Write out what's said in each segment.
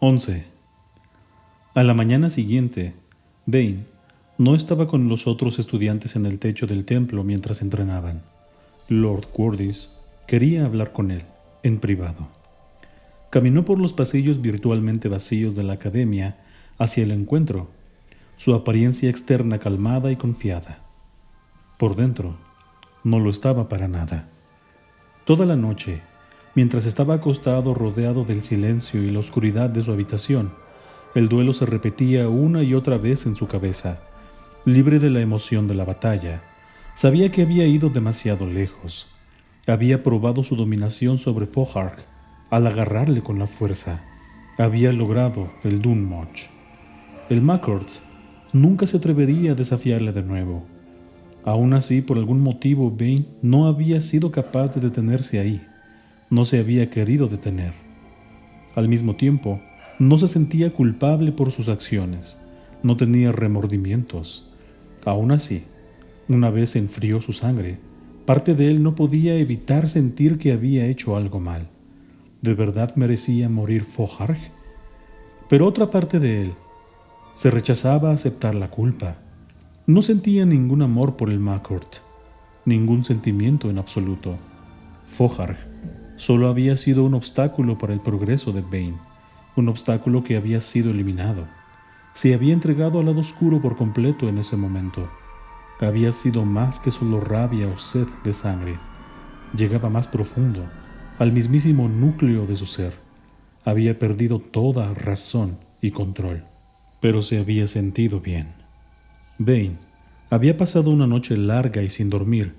11. A la mañana siguiente, Bane no estaba con los otros estudiantes en el techo del templo mientras entrenaban. Lord Curtis quería hablar con él, en privado. Caminó por los pasillos virtualmente vacíos de la academia hacia el encuentro, su apariencia externa calmada y confiada. Por dentro, no lo estaba para nada. Toda la noche, mientras estaba acostado rodeado del silencio y la oscuridad de su habitación, el duelo se repetía una y otra vez en su cabeza. Libre de la emoción de la batalla, sabía que había ido demasiado lejos. Había probado su dominación sobre Fohark al agarrarle con la fuerza. Había logrado el Dunmoch. El McCourt nunca se atrevería a desafiarle de nuevo. Aún así, por algún motivo, Bane no había sido capaz de detenerse ahí. No se había querido detener. Al mismo tiempo, no se sentía culpable por sus acciones. No tenía remordimientos. Aún así, una vez enfrió su sangre, parte de él no podía evitar sentir que había hecho algo mal. ¿De verdad merecía morir Fohark? Pero otra parte de él se rechazaba a aceptar la culpa. No sentía ningún amor por el McCourt, ningún sentimiento en absoluto. Fohark solo había sido un obstáculo para el progreso de Bane, un obstáculo que había sido eliminado. Se había entregado al lado oscuro por completo en ese momento. Había sido más que solo rabia o sed de sangre. Llegaba más profundo, al mismísimo núcleo de su ser. Había perdido toda razón y control, pero se había sentido bien. Bane había pasado una noche larga y sin dormir,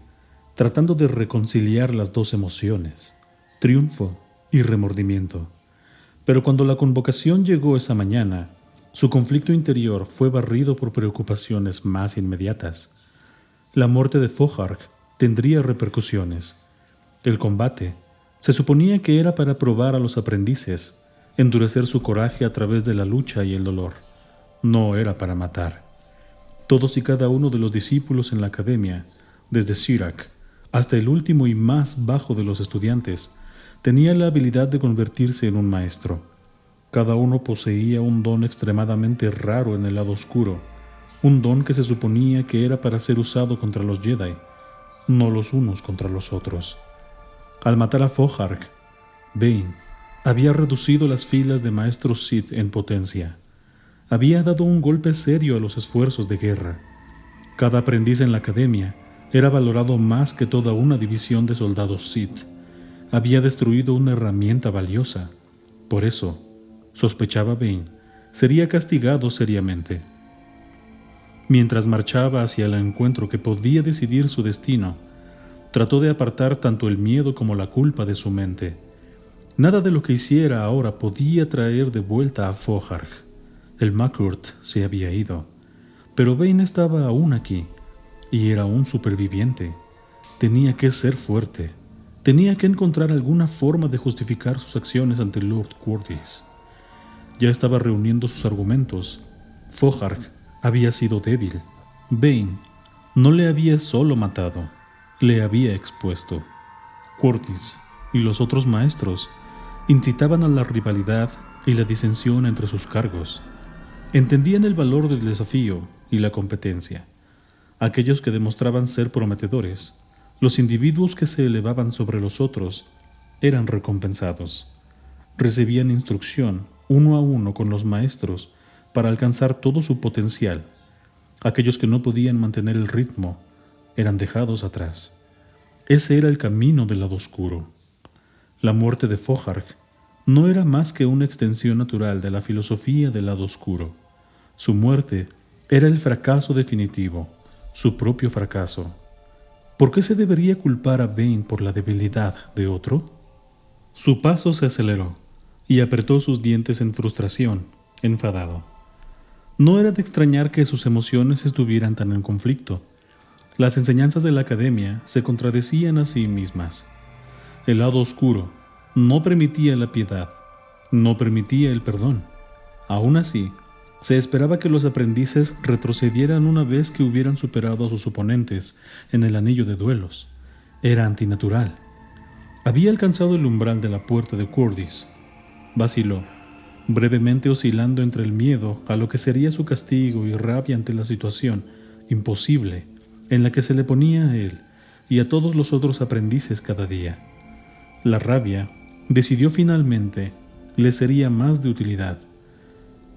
tratando de reconciliar las dos emociones, triunfo y remordimiento. Pero cuando la convocación llegó esa mañana, su conflicto interior fue barrido por preocupaciones más inmediatas. La muerte de Fohark tendría repercusiones. El combate se suponía que era para probar a los aprendices, endurecer su coraje a través de la lucha y el dolor. No era para matar. Todos y cada uno de los discípulos en la academia, desde Sirac hasta el último y más bajo de los estudiantes, tenía la habilidad de convertirse en un maestro. Cada uno poseía un don extremadamente raro en el lado oscuro, un don que se suponía que era para ser usado contra los Jedi, no los unos contra los otros. Al matar a Fohark, Bane había reducido las filas de maestros Sith en potencia. Había dado un golpe serio a los esfuerzos de guerra. Cada aprendiz en la academia era valorado más que toda una división de soldados Sith. Había destruido una herramienta valiosa. Por eso, sospechaba Bane, sería castigado seriamente. Mientras marchaba hacia el encuentro que podía decidir su destino, trató de apartar tanto el miedo como la culpa de su mente. Nada de lo que hiciera ahora podía traer de vuelta a Fohark. El McCourt se había ido, pero Bane estaba aún aquí, y era un superviviente. Tenía que ser fuerte. Tenía que encontrar alguna forma de justificar sus acciones ante Lord Curtis. Ya estaba reuniendo sus argumentos. Fohark había sido débil. Bane no le había solo matado, le había expuesto. Curtis y los otros maestros incitaban a la rivalidad y la disensión entre sus cargos. Entendían el valor del desafío y la competencia. Aquellos que demostraban ser prometedores, los individuos que se elevaban sobre los otros, eran recompensados. Recibían instrucción uno a uno con los maestros para alcanzar todo su potencial. Aquellos que no podían mantener el ritmo eran dejados atrás. Ese era el camino del lado oscuro. La muerte de Fohark no era más que una extensión natural de la filosofía del lado oscuro. Su muerte era el fracaso definitivo, su propio fracaso. ¿Por qué se debería culpar a Bane por la debilidad de otro? Su paso se aceleró y apretó sus dientes en frustración, enfadado. No era de extrañar que sus emociones estuvieran tan en conflicto. Las enseñanzas de la academia se contradecían a sí mismas. El lado oscuro no permitía la piedad, no permitía el perdón. Aún así, se esperaba que los aprendices retrocedieran una vez que hubieran superado a sus oponentes en el anillo de duelos. Era antinatural. Había alcanzado el umbral de la puerta de Curtis. Vaciló. brevemente oscilando entre el miedo a lo que sería su castigo y rabia ante la situación imposible en la que se le ponía a él y a todos los otros aprendices cada día. La rabia, decidió finalmente, le sería más de utilidad.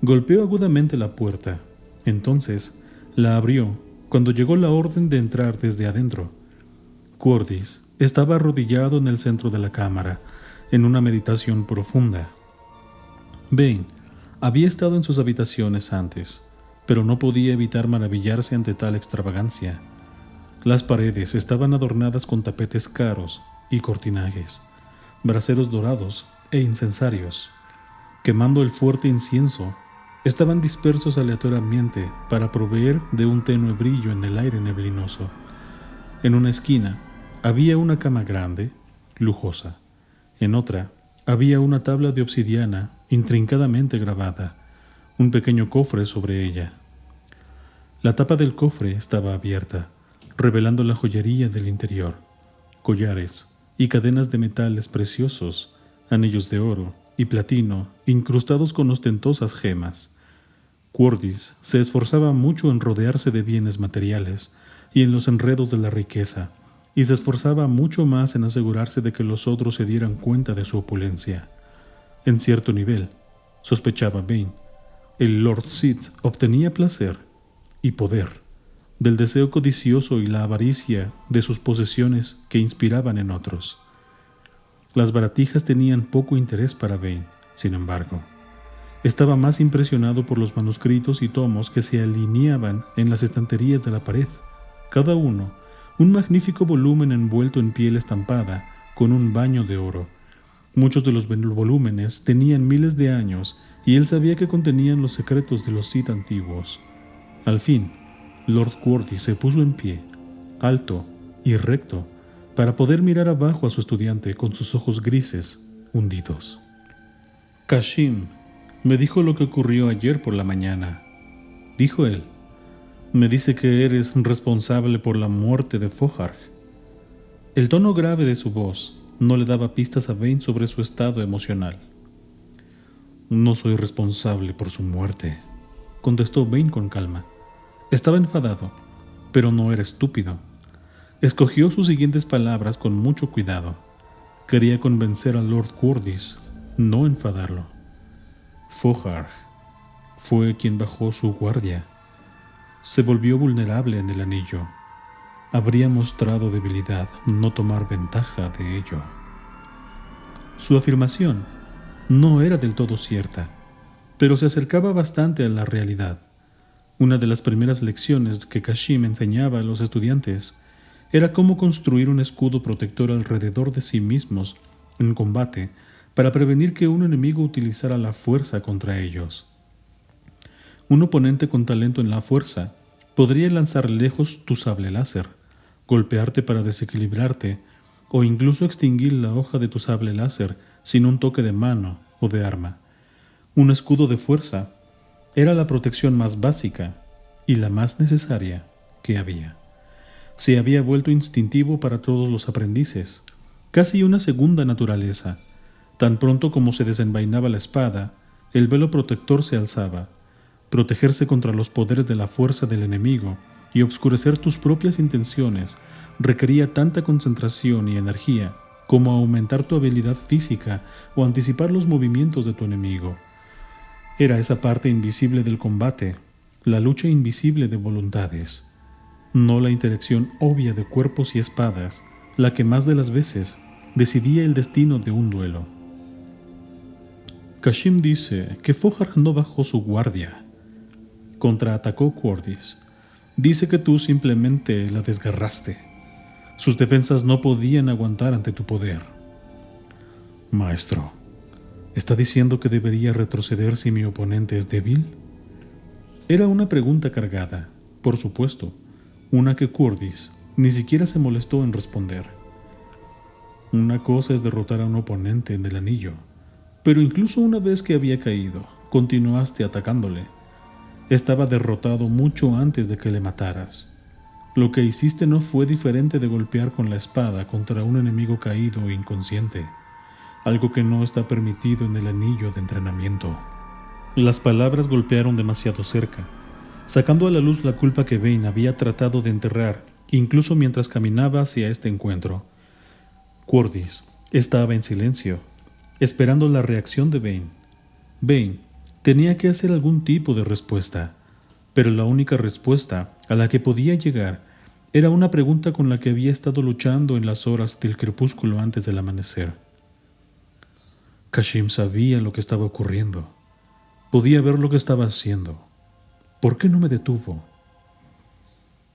Golpeó agudamente la puerta. Entonces la abrió cuando llegó la orden de entrar desde adentro. Qordis estaba arrodillado en el centro de la cámara, en una meditación profunda. Vane había estado en sus habitaciones antes, pero no podía evitar maravillarse ante tal extravagancia. Las paredes estaban adornadas con tapetes caros y cortinajes, braseros dorados e incensarios. Quemando el fuerte incienso, estaban dispersos aleatoriamente para proveer de un tenue brillo en el aire neblinoso. En una esquina había una cama grande, lujosa. En otra había una tabla de obsidiana intrincadamente grabada, un pequeño cofre sobre ella. La tapa del cofre estaba abierta, revelando la joyería del interior: collares y cadenas de metales preciosos, anillos de oro y platino incrustados con ostentosas gemas. Qordis se esforzaba mucho en rodearse de bienes materiales y en los enredos de la riqueza, y se esforzaba mucho más en asegurarse de que los otros se dieran cuenta de su opulencia. En cierto nivel, sospechaba Vane, el Lord Sid obtenía placer y poder del deseo codicioso y la avaricia de sus posesiones que inspiraban en otros. Las baratijas tenían poco interés para Vane, sin embargo. Estaba más impresionado por los manuscritos y tomos que se alineaban en las estanterías de la pared, cada uno un magnífico volumen envuelto en piel estampada con un baño de oro. Muchos de los volúmenes tenían miles de años y él sabía que contenían los secretos de los Sith antiguos. Al fin, Lord Qordis se puso en pie, alto y recto, para poder mirar abajo a su estudiante con sus ojos grises, hundidos. «Kashim me dijo lo que ocurrió ayer por la mañana», dijo él. «Me dice que eres responsable por la muerte de Foharg». El tono grave de su voz no le daba pistas a Vane sobre su estado emocional. «No soy responsable por su muerte», contestó Vane con calma. Estaba enfadado, pero no era estúpido. Escogió sus siguientes palabras con mucho cuidado. Quería convencer a Lord Qordis, no enfadarlo. Foharg fue quien bajó su guardia. Se volvió vulnerable en el anillo. Habría mostrado debilidad no tomar ventaja de ello. Su afirmación no era del todo cierta, pero se acercaba bastante a la realidad. Una de las primeras lecciones que Kashim enseñaba a los estudiantes era cómo construir un escudo protector alrededor de sí mismos en combate para prevenir que un enemigo utilizara la fuerza contra ellos. Un oponente con talento en la fuerza podría lanzar lejos tu sable láser, golpearte para desequilibrarte o incluso extinguir la hoja de tu sable láser sin un toque de mano o de arma. Un escudo de fuerza era la protección más básica y la más necesaria que había. Se había vuelto instintivo para todos los aprendices, casi una segunda naturaleza. Tan pronto como se desenvainaba la espada, el velo protector se alzaba. Protegerse contra los poderes de la fuerza del enemigo y obscurecer tus propias intenciones requería tanta concentración y energía como aumentar tu habilidad física o anticipar los movimientos de tu enemigo. Era esa parte invisible del combate, la lucha invisible de voluntades, no la interacción obvia de cuerpos y espadas, la que más de las veces decidía el destino de un duelo. Kashim dice que Foharg no bajó su guardia. Contraatacó Qordis. Dice que tú simplemente la desgarraste. Sus defensas no podían aguantar ante tu poder. Maestro, ¿está diciendo que debería retroceder si mi oponente es débil? Era una pregunta cargada, por supuesto, una que Qordis ni siquiera se molestó en responder. Una cosa es derrotar a un oponente en el anillo, pero incluso una vez que había caído, continuaste atacándole. Estaba derrotado mucho antes de que le mataras. Lo que hiciste no fue diferente de golpear con la espada contra un enemigo caído o inconsciente, algo que no está permitido en el anillo de entrenamiento. Las palabras golpearon demasiado cerca, sacando a la luz la culpa que Vane había tratado de enterrar, incluso mientras caminaba hacia este encuentro. Qordis estaba en silencio, esperando la reacción de Vane. Vane tenía que hacer algún tipo de respuesta, pero la única respuesta a la que podía llegar era una pregunta con la que había estado luchando en las horas del crepúsculo antes del amanecer. Kashim sabía lo que estaba ocurriendo. Podía ver lo que estaba haciendo. ¿Por qué no me detuvo?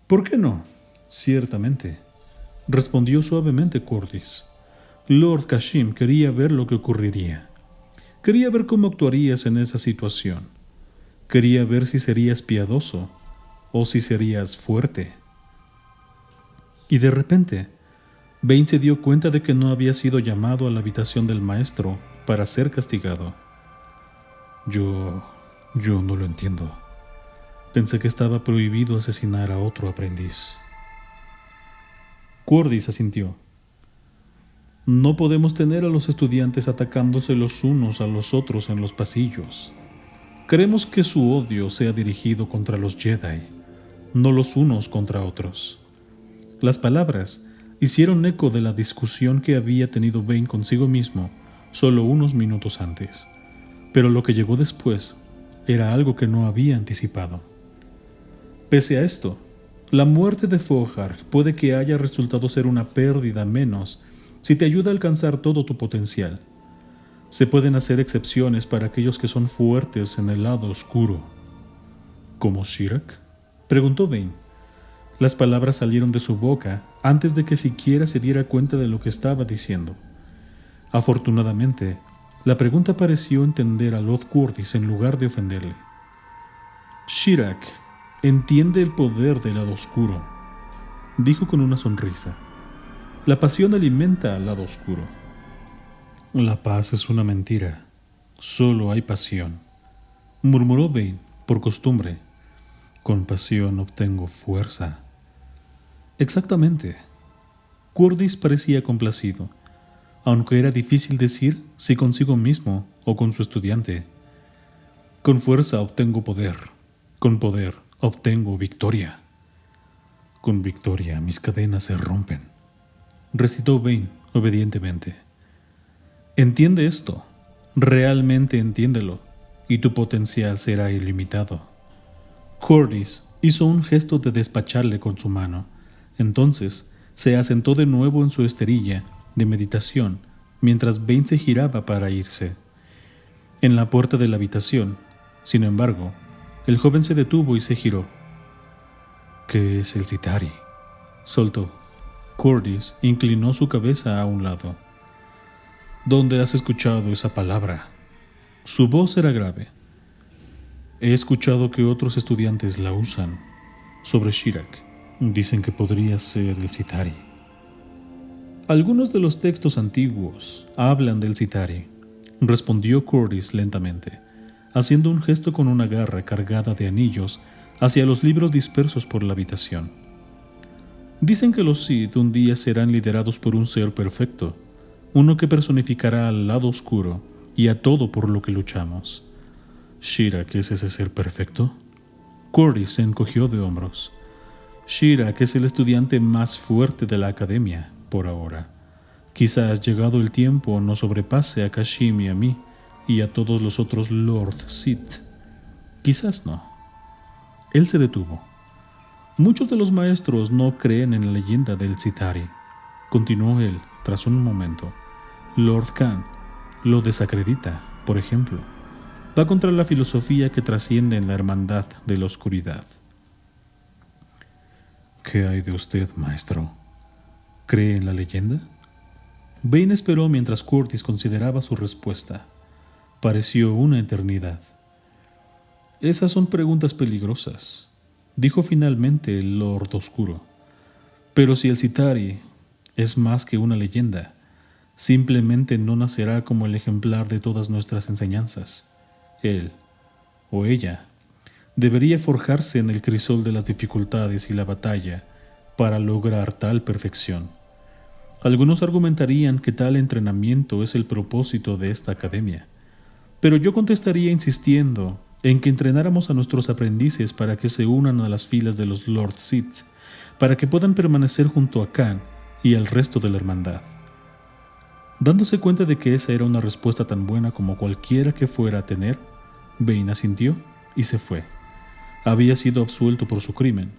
¿Por qué no? Ciertamente, respondió suavemente Qordis. Lord Kashim quería ver lo que ocurriría. Quería ver cómo actuarías en esa situación. Quería ver si serías piadoso o si serías fuerte. Y de repente, Vane se dio cuenta de que no había sido llamado a la habitación del maestro para ser castigado. Yo no lo entiendo. Pensé que estaba prohibido asesinar a otro aprendiz. Qordis asintió. No podemos tener a los estudiantes atacándose los unos a los otros en los pasillos. Queremos que su odio sea dirigido contra los Jedi, no los unos contra otros. Las palabras hicieron eco de la discusión que había tenido Vane consigo mismo solo unos minutos antes, pero lo que llegó después era algo que no había anticipado. Pese a esto, la muerte de Fohark puede que haya resultado ser una pérdida menos si te ayuda a alcanzar todo tu potencial. Se pueden hacer excepciones para aquellos que son fuertes en el lado oscuro. ¿Como Shirak?, preguntó Vane. Las palabras salieron de su boca antes de que siquiera se diera cuenta de lo que estaba diciendo. Afortunadamente, la pregunta pareció entender a Lord Qordis en lugar de ofenderle. Shirak entiende el poder del lado oscuro, dijo con una sonrisa. La pasión alimenta al lado oscuro. La paz es una mentira. Solo hay pasión, murmuró Vane, por costumbre. Con pasión obtengo fuerza. Exactamente. Qordis parecía complacido, aunque era difícil decir si consigo mismo o con su estudiante. Con fuerza obtengo poder. Con poder obtengo victoria. Con victoria mis cadenas se rompen, recitó Vane obedientemente. Entiende esto, realmente entiéndelo, y tu potencial será ilimitado. Qordis hizo un gesto de despacharle con su mano. Entonces se asentó de nuevo en su esterilla de meditación mientras Vane se giraba para irse. En la puerta de la habitación, sin embargo, el joven se detuvo y se giró. ¿Qué es el Cithari?, soltó. Qordis inclinó su cabeza a un lado. ¿Dónde has escuchado esa palabra? Su voz era grave. He escuchado que otros estudiantes la usan. Sobre Shirak, dicen que podría ser el Cithari. Algunos de los textos antiguos hablan del Cithari, respondió Qordis lentamente, haciendo un gesto con una garra cargada de anillos hacia los libros dispersos por la habitación. Dicen que los Sith un día serán liderados por un ser perfecto, uno que personificará al lado oscuro y a todo por lo que luchamos. ¿Shirak es ese ser perfecto? Qordis se encogió de hombros. Shirak es el estudiante más fuerte de la academia, por ahora. Quizás llegado el tiempo nos sobrepase a Kashim y a mí, y a todos los otros Lord Sith. Quizás no. Él se detuvo. Muchos de los maestros no creen en la leyenda del Cithari, continuó él tras un momento. Lord Khan lo desacredita, por ejemplo. Va contra la filosofía que trasciende en la hermandad de la oscuridad. ¿Qué hay de usted, maestro? ¿Cree en la leyenda? Vane esperó mientras Qordis consideraba su respuesta. Pareció una eternidad. Esas son preguntas peligrosas, dijo finalmente el Lord Oscuro. Pero si el Cithari es más que una leyenda, simplemente no nacerá como el ejemplar de todas nuestras enseñanzas. Él, o ella, debería forjarse en el crisol de las dificultades y la batalla para lograr tal perfección. Algunos argumentarían que tal entrenamiento es el propósito de esta academia, pero yo contestaría insistiendo en que entrenáramos a nuestros aprendices para que se unan a las filas de los Lord Sith, para que puedan permanecer junto a Khan y al resto de la hermandad. Dándose cuenta de que esa era una respuesta tan buena como cualquiera que fuera a tener, Bane asintió y se fue. Había sido absuelto por su crimen,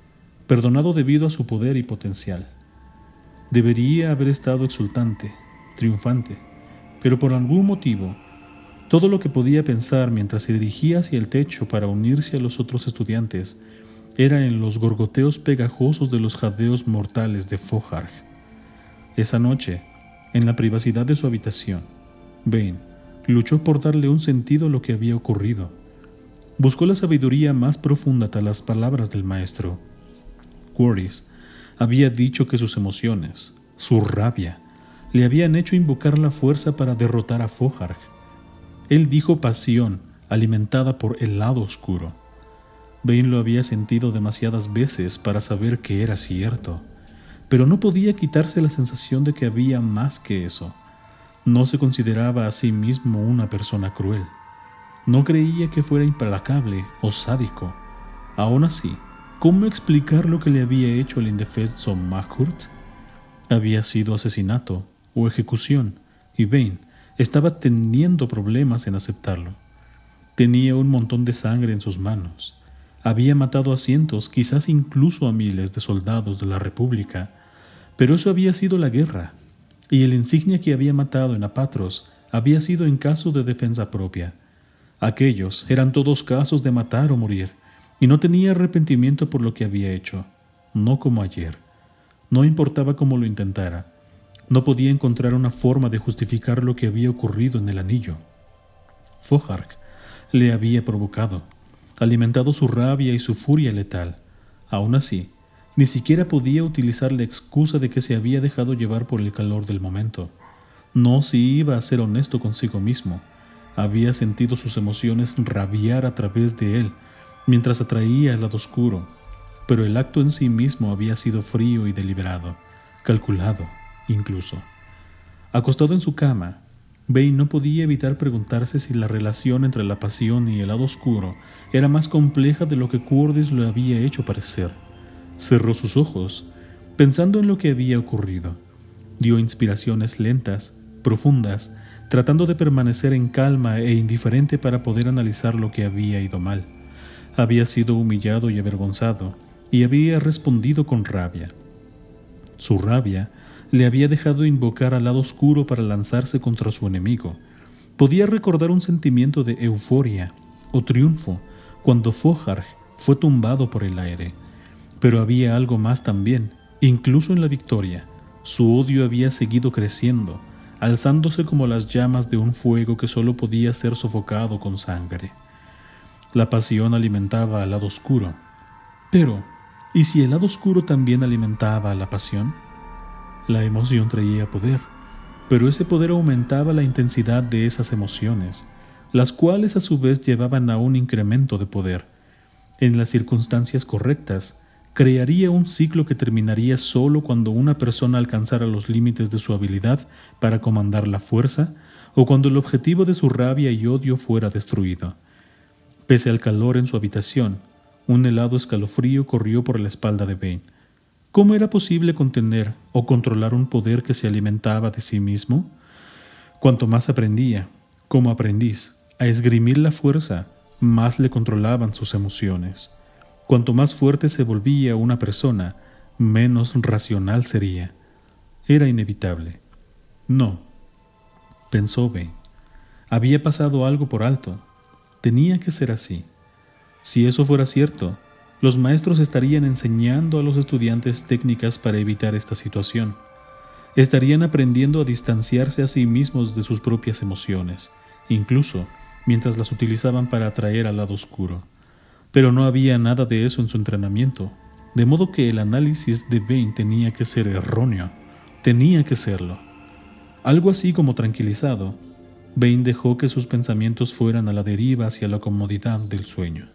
perdonado debido a su poder y potencial. Debería haber estado exultante, triunfante, pero por algún motivo, todo lo que podía pensar mientras se dirigía hacia el techo para unirse a los otros estudiantes era en los gorgoteos pegajosos de los jadeos mortales de Foharg. Esa noche, en la privacidad de su habitación, Bane luchó por darle un sentido a lo que había ocurrido. Buscó la sabiduría más profunda tras las palabras del maestro. Qurtis había dicho que sus emociones, su rabia, le habían hecho invocar la fuerza para derrotar a Foharg. Él dijo pasión, alimentada por el lado oscuro. Bane lo había sentido demasiadas veces para saber que era cierto, pero no podía quitarse la sensación de que había más que eso. No se consideraba a sí mismo una persona cruel. No creía que fuera implacable o sádico. Aún así, ¿cómo explicar lo que le había hecho el indefenso Mahkurt? Había sido asesinato o ejecución, y Bane estaba teniendo problemas en aceptarlo. Tenía un montón de sangre en sus manos. Había matado a cientos, quizás incluso a miles de soldados de la República, pero eso había sido la guerra, y el insignia que había matado en Apatros había sido en caso de defensa propia. Aquellos eran todos casos de matar o morir, y no tenía arrepentimiento por lo que había hecho, no como ayer. No importaba cómo lo intentara, no podía encontrar una forma de justificar lo que había ocurrido en el anillo. Foharg le había provocado, alimentado su rabia y su furia letal. Aún así, ni siquiera podía utilizar la excusa de que se había dejado llevar por el calor del momento. No si iba a ser honesto consigo mismo. Había sentido sus emociones rabiar a través de él, mientras atraía al lado oscuro, pero el acto en sí mismo había sido frío y deliberado, calculado, incluso. Acostado en su cama, Bane no podía evitar preguntarse si la relación entre la pasión y el lado oscuro era más compleja de lo que Qurtis lo había hecho parecer. Cerró sus ojos, pensando en lo que había ocurrido. Dio inspiraciones lentas, profundas, tratando de permanecer en calma e indiferente para poder analizar lo que había ido mal. Había sido humillado y avergonzado, y había respondido con rabia. Su rabia le había dejado invocar al lado oscuro para lanzarse contra su enemigo. Podía recordar un sentimiento de euforia o triunfo cuando Foharg fue tumbado por el aire. Pero había algo más también, incluso en la victoria. Su odio había seguido creciendo, alzándose como las llamas de un fuego que solo podía ser sofocado con sangre. La pasión alimentaba al lado oscuro. Pero, ¿y si el lado oscuro también alimentaba a la pasión? La emoción traía poder, pero ese poder aumentaba la intensidad de esas emociones, las cuales a su vez llevaban a un incremento de poder. En las circunstancias correctas, crearía un ciclo que terminaría solo cuando una persona alcanzara los límites de su habilidad para comandar la fuerza o cuando el objetivo de su rabia y odio fuera destruido. Pese al calor en su habitación, un helado escalofrío corrió por la espalda de Bane. ¿Cómo era posible contener o controlar un poder que se alimentaba de sí mismo? Cuanto más aprendía, como aprendiz, a esgrimir la fuerza, más le controlaban sus emociones. Cuanto más fuerte se volvía una persona, menos racional sería. Era inevitable. No, pensó Bane. Había pasado algo por alto. Tenía que ser así. Si eso fuera cierto, los maestros estarían enseñando a los estudiantes técnicas para evitar esta situación. Estarían aprendiendo a distanciarse a sí mismos de sus propias emociones, incluso mientras las utilizaban para atraer al lado oscuro. Pero no había nada de eso en su entrenamiento, de modo que el análisis de Bane tenía que ser erróneo. Tenía que serlo. Algo así como tranquilizado, Bane dejó que sus pensamientos fueran a la deriva hacia la comodidad del sueño.